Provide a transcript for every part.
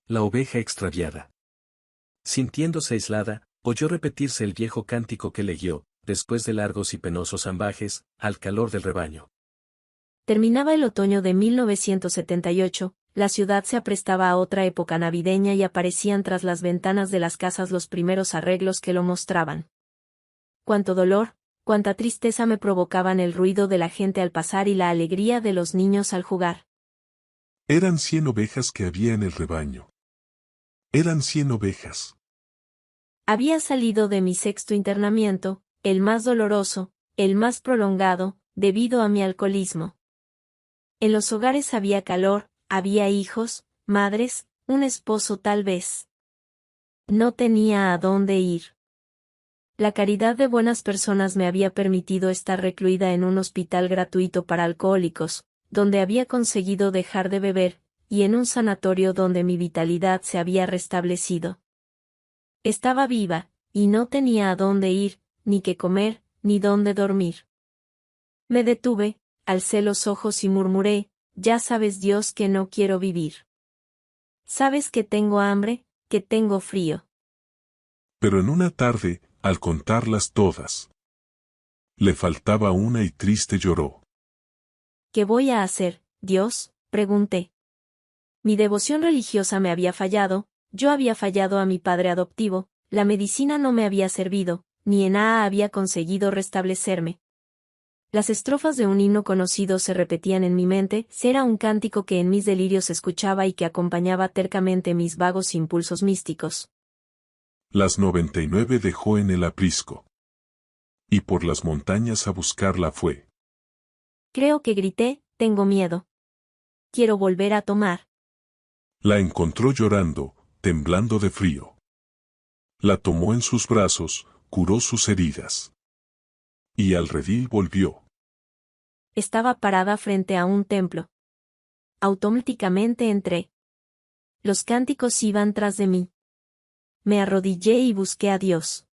La oveja extraviada. Sintiéndose aislada, oyó repetirse el viejo cántico que le guió, después de largos y penosos ambajes, al calor del rebaño. Terminaba el otoño de 1978, la ciudad se aprestaba a otra época navideña y aparecían tras las ventanas de las casas los primeros arreglos que lo mostraban. Cuánto dolor, cuánta tristeza me provocaban el ruido de la gente al pasar y la alegría de los niños al jugar. Eran 100 ovejas que había en el rebaño. Eran 100 ovejas. Había salido de mi sexto internamiento, el más doloroso, el más prolongado, debido a mi alcoholismo. En los hogares había calor, había hijos, madres, un esposo tal vez. No tenía a dónde ir. La caridad de buenas personas me había permitido estar recluida en un hospital gratuito para alcohólicos, donde había conseguido dejar de beber, y en un sanatorio donde mi vitalidad se había restablecido. Estaba viva, y no tenía a dónde ir, ni qué comer, ni dónde dormir. Me detuve, alcé los ojos y murmuré, ya sabes Dios que no quiero vivir. Sabes que tengo hambre, que tengo frío. Pero en una tarde, al contarlas todas, le faltaba una y triste lloró. ¿Qué voy a hacer, Dios?, pregunté. Mi devoción religiosa me había fallado, yo había fallado a mi padre adoptivo, la medicina no me había servido, ni en nada había conseguido restablecerme. Las estrofas de un himno conocido se repetían en mi mente, era un cántico que en mis delirios escuchaba y que acompañaba tercamente mis vagos impulsos místicos. Las 99 dejó en el aprisco. Y por las montañas a buscarla fue. Creo que grité, tengo miedo. Quiero volver a tomar. La encontró llorando, temblando de frío. La tomó en sus brazos, curó sus heridas. Y al redil volvió. Estaba parada frente a un templo. Automáticamente entré. Los cánticos iban tras de mí. Me arrodillé y busqué a Dios.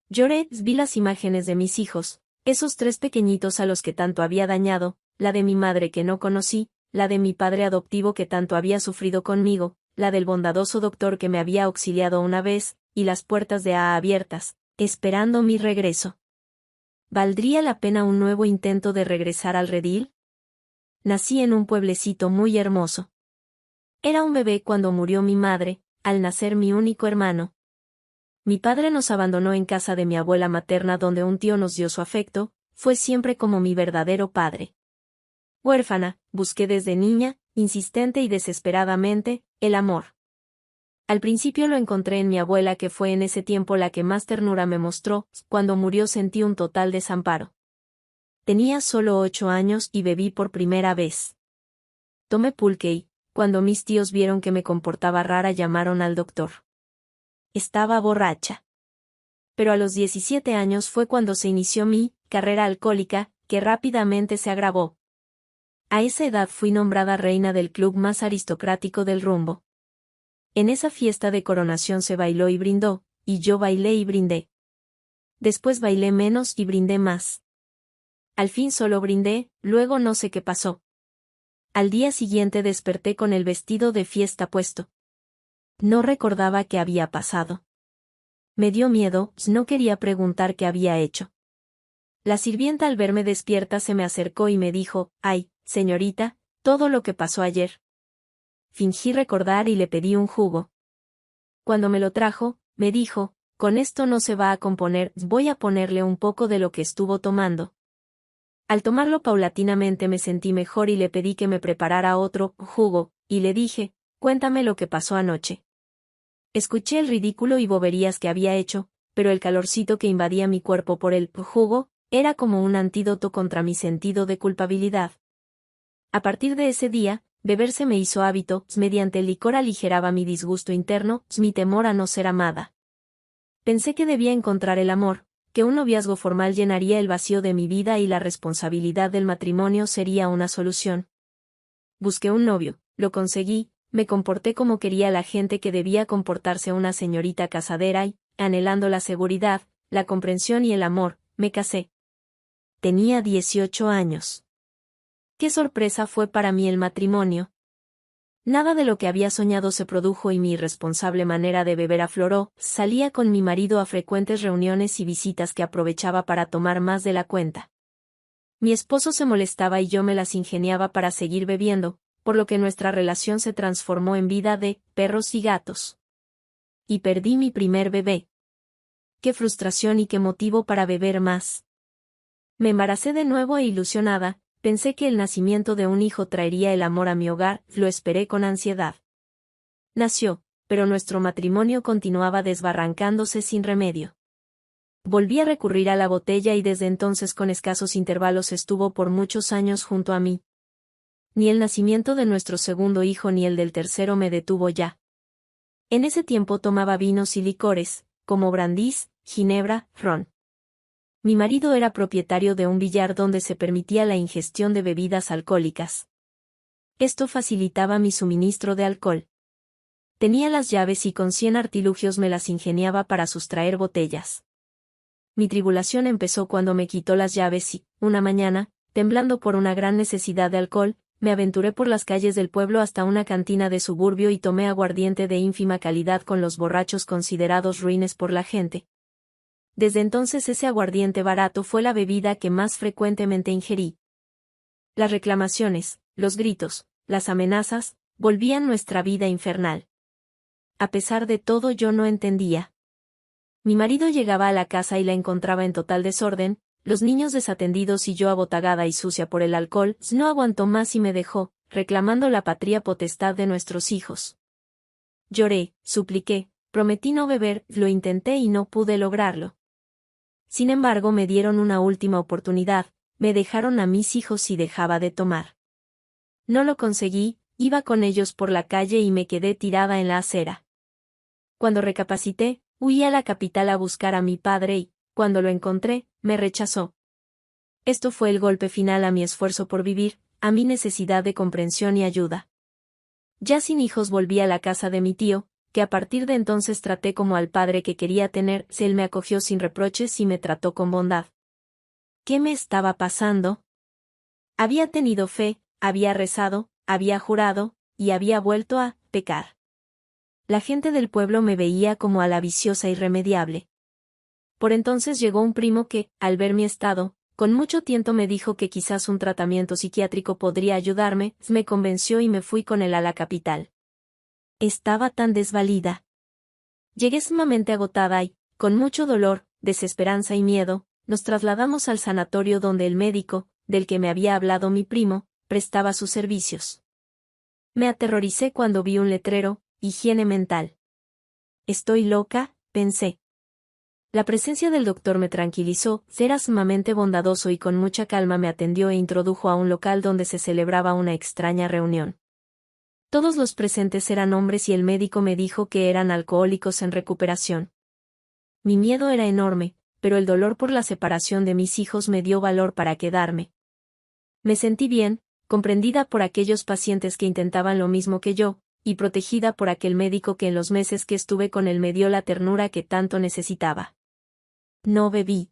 Lloré, vi las imágenes de mis hijos, esos 3 pequeñitos a los que tanto había dañado, la de mi madre que no conocí, la de mi padre adoptivo que tanto había sufrido conmigo, la del bondadoso doctor que me había auxiliado una vez, y las puertas de AA abiertas, esperando mi regreso. ¿Valdría la pena un nuevo intento de regresar al redil? Nací en un pueblecito muy hermoso. Era un bebé cuando murió mi madre, al nacer mi único hermano. Mi padre nos abandonó en casa de mi abuela materna donde un tío nos dio su afecto, fue siempre como mi verdadero padre. Huérfana, busqué desde niña, insistente y desesperadamente, el amor. Al principio lo encontré en mi abuela que fue en ese tiempo la que más ternura me mostró, cuando murió sentí un total desamparo. Tenía solo 8 años y bebí por primera vez. Tomé pulque y, cuando mis tíos vieron que me comportaba rara llamaron al doctor. Estaba borracha. Pero a los 17 años fue cuando se inició mi carrera alcohólica, que rápidamente se agravó. A esa edad fui nombrada reina del club más aristocrático del rumbo. En esa fiesta de coronación se bailó y brindó, y yo bailé y brindé. Después bailé menos y brindé más. Al fin solo brindé, luego no sé qué pasó. Al día siguiente desperté con el vestido de fiesta puesto. No recordaba qué había pasado. Me dio miedo, no quería preguntar qué había hecho. La sirvienta al verme despierta se me acercó y me dijo, «Ay, señorita, todo lo que pasó ayer». Fingí recordar y le pedí un jugo. Cuando me lo trajo, me dijo, «Con esto no se va a componer, voy a ponerle un poco de lo que estuvo tomando». Al tomarlo paulatinamente me sentí mejor y le pedí que me preparara otro jugo, y le dije, «Cuéntame lo que pasó anoche». Escuché el ridículo y boberías que había hecho, pero el calorcito que invadía mi cuerpo por el jugo, era como un antídoto contra mi sentido de culpabilidad. A partir de ese día, beber se me hizo hábito, mediante el licor aligeraba mi disgusto interno, mi temor a no ser amada. Pensé que debía encontrar el amor, que un noviazgo formal llenaría el vacío de mi vida y la responsabilidad del matrimonio sería una solución. Busqué un novio, lo conseguí, me comporté como quería la gente que debía comportarse una señorita casadera y, anhelando la seguridad, la comprensión y el amor, me casé. Tenía 18 años. Qué sorpresa fue para mí el matrimonio. Nada de lo que había soñado se produjo y mi irresponsable manera de beber afloró. Salía con mi marido a frecuentes reuniones y visitas que aprovechaba para tomar más de la cuenta. Mi esposo se molestaba y yo me las ingeniaba para seguir bebiendo, por lo que nuestra relación se transformó en vida de perros y gatos. Y perdí mi primer bebé. Qué frustración y qué motivo para beber más. Me embaracé de nuevo e ilusionada. Pensé que el nacimiento de un hijo traería el amor a mi hogar, lo esperé con ansiedad. Nació, pero nuestro matrimonio continuaba desbarrancándose sin remedio. Volví a recurrir a la botella y desde entonces con escasos intervalos estuvo por muchos años junto a mí. Ni el nacimiento de nuestro segundo hijo ni el del tercero me detuvo ya. En ese tiempo tomaba vinos y licores, como brandies, ginebra, ron. Mi marido era propietario de un billar donde se permitía la ingestión de bebidas alcohólicas. Esto facilitaba mi suministro de alcohol. Tenía las llaves y con 100 artilugios me las ingeniaba para sustraer botellas. Mi tribulación empezó cuando me quitó las llaves y, una mañana, temblando por una gran necesidad de alcohol, me aventuré por las calles del pueblo hasta una cantina de suburbio y tomé aguardiente de ínfima calidad con los borrachos considerados ruines por la gente. Desde entonces ese aguardiente barato fue la bebida que más frecuentemente ingerí. Las reclamaciones, los gritos, las amenazas, volvían nuestra vida infernal. A pesar de todo yo no entendía. Mi marido llegaba a la casa y la encontraba en total desorden, los niños desatendidos y yo abotagada y sucia por el alcohol. No aguantó más y me dejó, reclamando la patria potestad de nuestros hijos. Lloré, supliqué, prometí no beber, lo intenté y no pude lograrlo. Sin embargo me dieron una última oportunidad, me dejaron a mis hijos y dejaba de tomar. No lo conseguí, iba con ellos por la calle y me quedé tirada en la acera. Cuando recapacité, huí a la capital a buscar a mi padre y, cuando lo encontré, me rechazó. Esto fue el golpe final a mi esfuerzo por vivir, a mi necesidad de comprensión y ayuda. Ya sin hijos volví a la casa de mi tío, que a partir de entonces traté como al padre que quería tener. Él me acogió sin reproches y me trató con bondad. ¿Qué me estaba pasando? Había tenido fe, había rezado, había jurado, y había vuelto a pecar. La gente del pueblo me veía como a la viciosa irremediable. Por entonces llegó un primo que, al ver mi estado, con mucho tiento me dijo que quizás un tratamiento psiquiátrico podría ayudarme. Me convenció y me fui con él a la capital. Estaba tan desvalida. Llegué sumamente agotada y, con mucho dolor, desesperanza y miedo, nos trasladamos al sanatorio donde el médico, del que me había hablado mi primo, prestaba sus servicios. Me aterroricé cuando vi un letrero, higiene mental. Estoy loca, pensé. La presencia del doctor me tranquilizó, era sumamente bondadoso y con mucha calma me atendió e introdujo a un local donde se celebraba una extraña reunión. Todos los presentes eran hombres y el médico me dijo que eran alcohólicos en recuperación. Mi miedo era enorme, pero el dolor por la separación de mis hijos me dio valor para quedarme. Me sentí bien, comprendida por aquellos pacientes que intentaban lo mismo que yo, y protegida por aquel médico que en los meses que estuve con él me dio la ternura que tanto necesitaba. No bebí.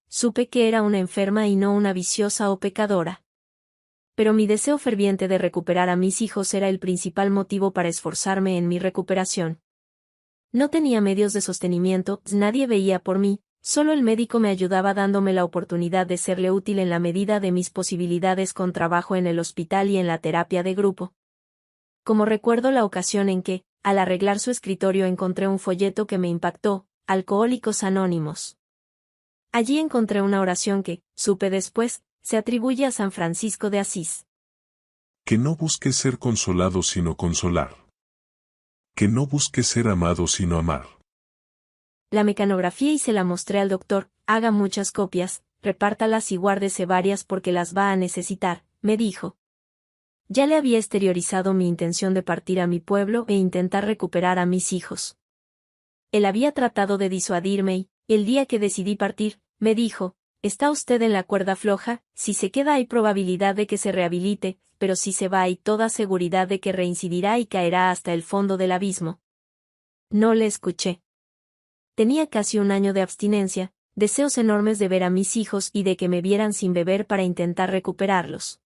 Supe que era una enferma y no una viciosa o pecadora. Pero mi deseo ferviente de recuperar a mis hijos era el principal motivo para esforzarme en mi recuperación. No tenía medios de sostenimiento, nadie veía por mí, solo el médico me ayudaba dándome la oportunidad de serle útil en la medida de mis posibilidades con trabajo en el hospital y en la terapia de grupo. Como recuerdo la ocasión en que, al arreglar su escritorio encontré un folleto que me impactó, Alcohólicos Anónimos. Allí encontré una oración que, supe después, se atribuye a San Francisco de Asís. Que no busque ser consolado sino consolar. Que no busque ser amado sino amar. La mecanografía y se la mostré al doctor. Haga muchas copias, repártalas y guárdese varias porque las va a necesitar, me dijo. Ya le había exteriorizado mi intención de partir a mi pueblo e intentar recuperar a mis hijos. Él había tratado de disuadirme y, el día que decidí partir, me dijo, está usted en la cuerda floja, si se queda hay probabilidad de que se rehabilite, pero si se va hay toda seguridad de que reincidirá y caerá hasta el fondo del abismo. No le escuché. Tenía casi un año de abstinencia, deseos enormes de ver a mis hijos y de que me vieran sin beber para intentar recuperarlos.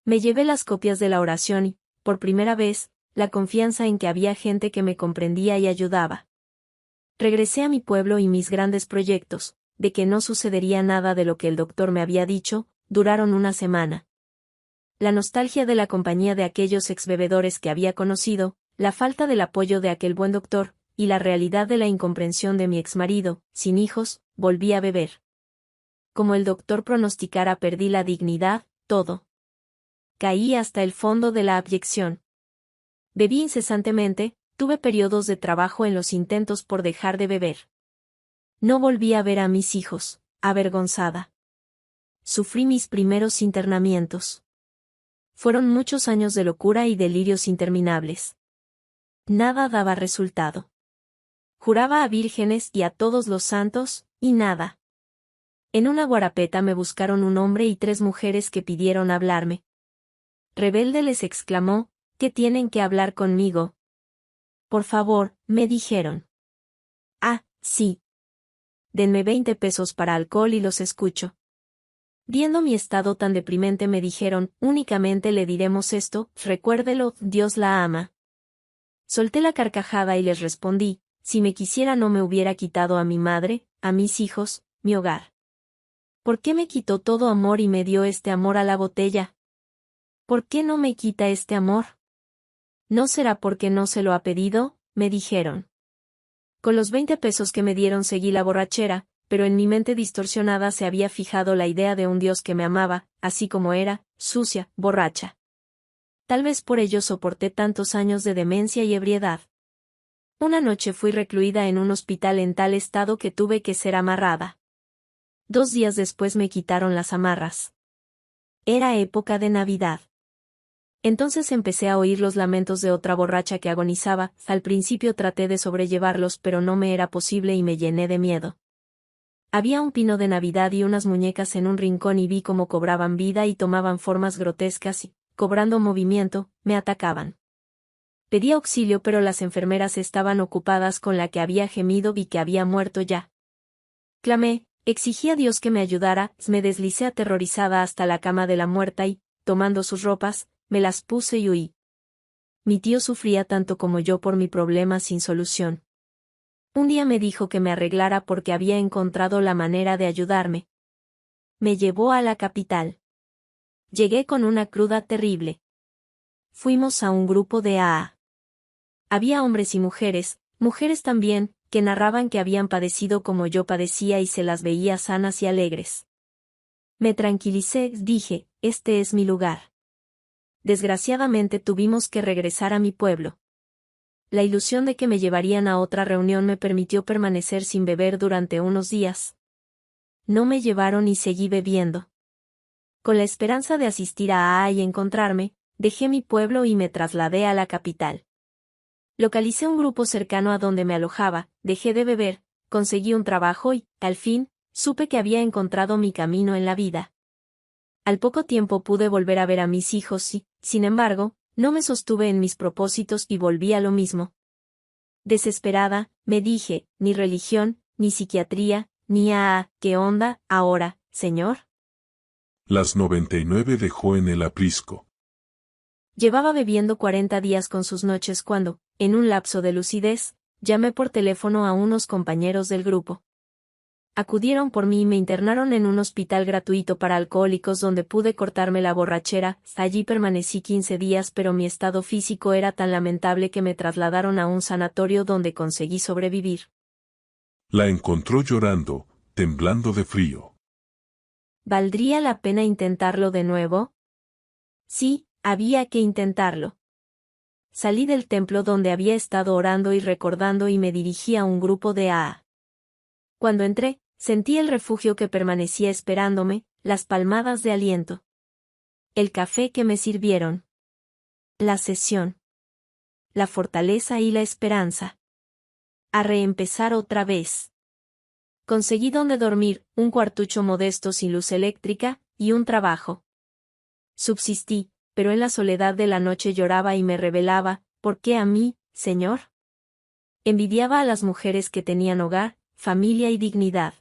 Me llevé las copias de la oración y, por primera vez, la confianza en que había gente que me comprendía y ayudaba. Regresé a mi pueblo y mis grandes proyectos, de que no sucedería nada de lo que el doctor me había dicho, duraron una semana. La nostalgia de la compañía de aquellos exbebedores que había conocido, la falta del apoyo de aquel buen doctor, y la realidad de la incomprensión de mi exmarido, sin hijos, volví a beber. Como el doctor pronosticara, perdí la dignidad, todo. Caí hasta el fondo de la abyección. Bebí incesantemente, tuve periodos de trabajo en los intentos por dejar de beber. No volví a ver a mis hijos, avergonzada. Sufrí mis primeros internamientos. Fueron muchos años de locura y delirios interminables. Nada daba resultado. Juraba a vírgenes y a todos los santos, y nada. En una guarapeta me buscaron un hombre y 3 mujeres que pidieron hablarme. Rebelde les exclamó, ¿qué tienen que hablar conmigo? Por favor, me dijeron. Ah, sí. Denme 20 pesos para alcohol y los escucho. Viendo mi estado tan deprimente me dijeron, únicamente le diremos esto, recuérdelo, Dios la ama. Solté la carcajada y les respondí, si me quisiera no me hubiera quitado a mi madre, a mis hijos, mi hogar. ¿Por qué me quitó todo amor y me dio este amor a la botella? ¿Por qué no me quita este amor? ¿No será porque no se lo ha pedido?, me dijeron. Con los 20 pesos que me dieron seguí la borrachera, pero en mi mente distorsionada se había fijado la idea de un Dios que me amaba, así como era, sucia, borracha. Tal vez por ello soporté tantos años de demencia y ebriedad. Una noche fui recluida en un hospital en tal estado que tuve que ser amarrada. 2 días después me quitaron las amarras. Era época de Navidad. Entonces empecé a oír los lamentos de otra borracha que agonizaba. Al principio traté de sobrellevarlos, pero no me era posible y me llené de miedo. Había un pino de Navidad y unas muñecas en un rincón y vi cómo cobraban vida y tomaban formas grotescas y, cobrando movimiento, me atacaban. Pedí auxilio, pero las enfermeras estaban ocupadas con la que había gemido y que había muerto ya. Clamé, exigí a Dios que me ayudara, me deslicé aterrorizada hasta la cama de la muerta y, tomando sus ropas, me las puse y huí. Mi tío sufría tanto como yo por mi problema sin solución. Un día me dijo que me arreglara porque había encontrado la manera de ayudarme. Me llevó a la capital. Llegué con una cruda terrible. Fuimos a un grupo de AA. Había hombres y mujeres también, que narraban que habían padecido como yo padecía y se las veía sanas y alegres. Me tranquilicé, dije, este es mi lugar. Desgraciadamente tuvimos que regresar a mi pueblo. La ilusión de que me llevarían a otra reunión me permitió permanecer sin beber durante unos días. No me llevaron y seguí bebiendo. Con la esperanza de asistir a AA y encontrarme, dejé mi pueblo y me trasladé a la capital. Localicé un grupo cercano a donde me alojaba, dejé de beber, conseguí un trabajo y, al fin, supe que había encontrado mi camino en la vida. Al poco tiempo pude volver a ver a mis hijos y, sin embargo, no me sostuve en mis propósitos y volví a lo mismo. Desesperada, me dije, ni religión, ni psiquiatría, ni ¿qué onda, ahora, señor? Las 99 dejó en el aprisco. Llevaba bebiendo 40 días con sus noches cuando, en un lapso de lucidez, llamé por teléfono a unos compañeros del grupo. Acudieron por mí y me internaron en un hospital gratuito para alcohólicos donde pude cortarme la borrachera. Allí permanecí 15 días, pero mi estado físico era tan lamentable que me trasladaron a un sanatorio donde conseguí sobrevivir. La encontró llorando, temblando de frío. ¿Valdría la pena intentarlo de nuevo? Sí, había que intentarlo. Salí del templo donde había estado orando y recordando y me dirigí a un grupo de AA. Cuando entré, sentí el refugio que permanecía esperándome, las palmadas de aliento. El café que me sirvieron. La sesión. La fortaleza y la esperanza. A reempezar otra vez. Conseguí donde dormir, un cuartucho modesto sin luz eléctrica, y un trabajo. Subsistí, pero en la soledad de la noche lloraba y me rebelaba, ¿por qué a mí, Señor? Envidiaba a las mujeres que tenían hogar, familia y dignidad.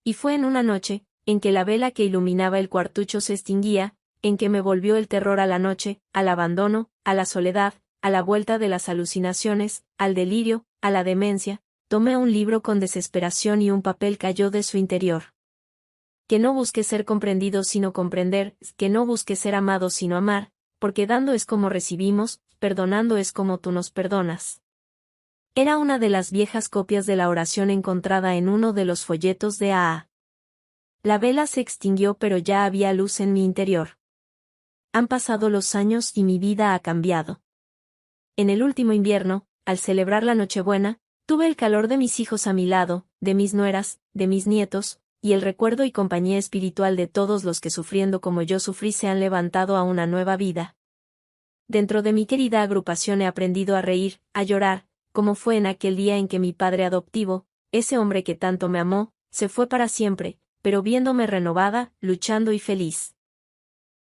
Y fue en una noche, en que la vela que iluminaba el cuartucho se extinguía, en que me volvió el terror a la noche, al abandono, a la soledad, a la vuelta de las alucinaciones, al delirio, a la demencia, tomé un libro con desesperación y un papel cayó de su interior. Que no busque ser comprendido sino comprender, que no busque ser amado sino amar, porque dando es como recibimos, perdonando es como tú nos perdonas. Era una de las viejas copias de la oración encontrada en uno de los folletos de AA. La vela se extinguió pero ya había luz en mi interior. Han pasado los años y mi vida ha cambiado. En el último invierno, al celebrar la Nochebuena, tuve el calor de mis hijos a mi lado, de mis nueras, de mis nietos, y el recuerdo y compañía espiritual de todos los que sufriendo como yo sufrí se han levantado a una nueva vida. Dentro de mi querida agrupación he aprendido a reír, a llorar, como fue en aquel día en que mi padre adoptivo, ese hombre que tanto me amó, se fue para siempre, pero viéndome renovada, luchando y feliz.